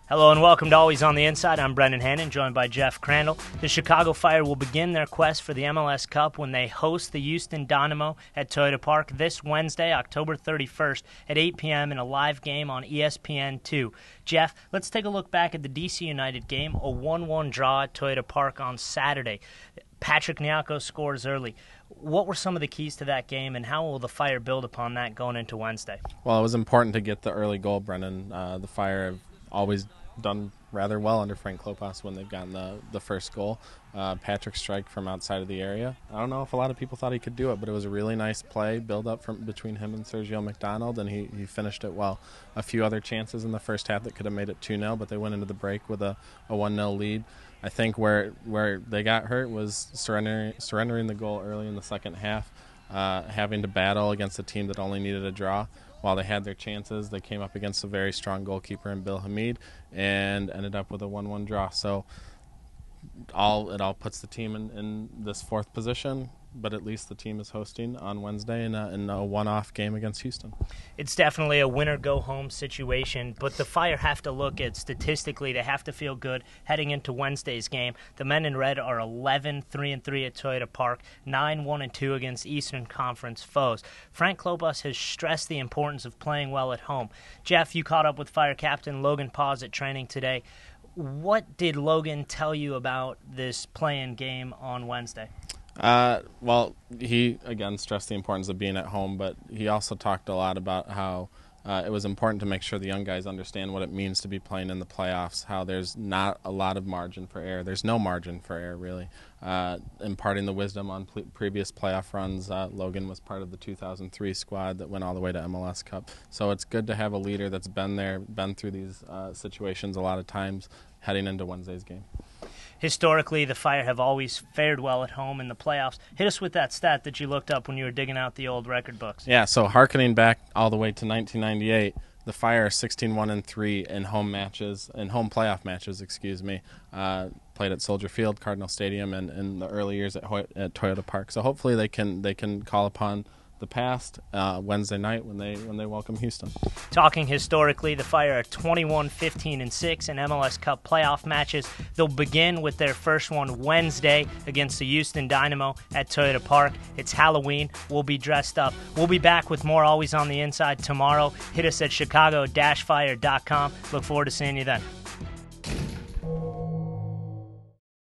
Hello and welcome to Always on the Inside. I'm Brendan Hannan, joined by Jeff Crandall. The Chicago Fire will begin their quest for the MLS Cup when they host the Houston Dynamo at Toyota Park this Wednesday, October 31st at 8 p.m. in a live game on ESPN2. Jeff, let's take a look back at the DC United game, a 1-1 draw at Toyota Park on Saturday. Patrick Nyako scores early. What were some of the keys to that game, and how will the Fire build upon that going into Wednesday? Well, it was important to get the early goal, Brendan. The Fire have always done rather well under Frank Klopas when they've gotten the first goal. Patrick strike from outside of the area. I don't know if a lot of people thought he could do it, but it was a really nice play, build up from between him and Sergio McDonald, and he finished it well. A few other chances in the first half that could have made it 2-0, but they went into the break with a 1-0 lead. I think where they got hurt was surrendering the goal early in the second half, having to battle against a team that only needed a draw. While they had their chances, they came up against a very strong goalkeeper in Bill Hamid and ended up with a 1-1 draw. So it all puts the team in this fourth position, but at least the team is hosting on Wednesday in a one-off game against Houston. It's definitely a winner-go-home situation, but the Fire have to look at statistically. They have to feel good heading into Wednesday's game. The men in red are 11-3-3 at Toyota Park, 9-1-2 against Eastern Conference foes. Frank Klopas has stressed the importance of playing well at home. Jeff, you caught up with Fire captain Logan Paz at training today. What did Logan tell you about this play-in game on Wednesday? Well, he, again, stressed the importance of being at home, but he also talked a lot about how it was important to make sure the young guys understand what it means to be playing in the playoffs, how there's not a lot of margin for error. There's no margin for error, really. Imparting the wisdom on previous playoff runs, Logan was part of the 2003 squad that went all the way to MLS Cup. So it's good to have a leader that's been there, been through these situations a lot of times heading into Wednesday's game. Historically, the Fire have always fared well at home in the playoffs. Hit us with that stat that you looked up when you were digging out the old record books. Yeah, so hearkening back all the way to 1998, the Fire are 16-1-3 in home playoff matches, played at Soldier Field, Cardinal Stadium, and in the early years at Toyota Park. So hopefully they can call upon the past Wednesday night when they welcome Houston. Talking historically, the Fire are 21-15-6 in MLS Cup playoff matches. They'll begin with their first one Wednesday against the Houston Dynamo at Toyota Park. It's Halloween. We'll be dressed up. We'll be back with more Always on the Inside tomorrow. Hit us at chicago-fire.com. Look forward to seeing you then.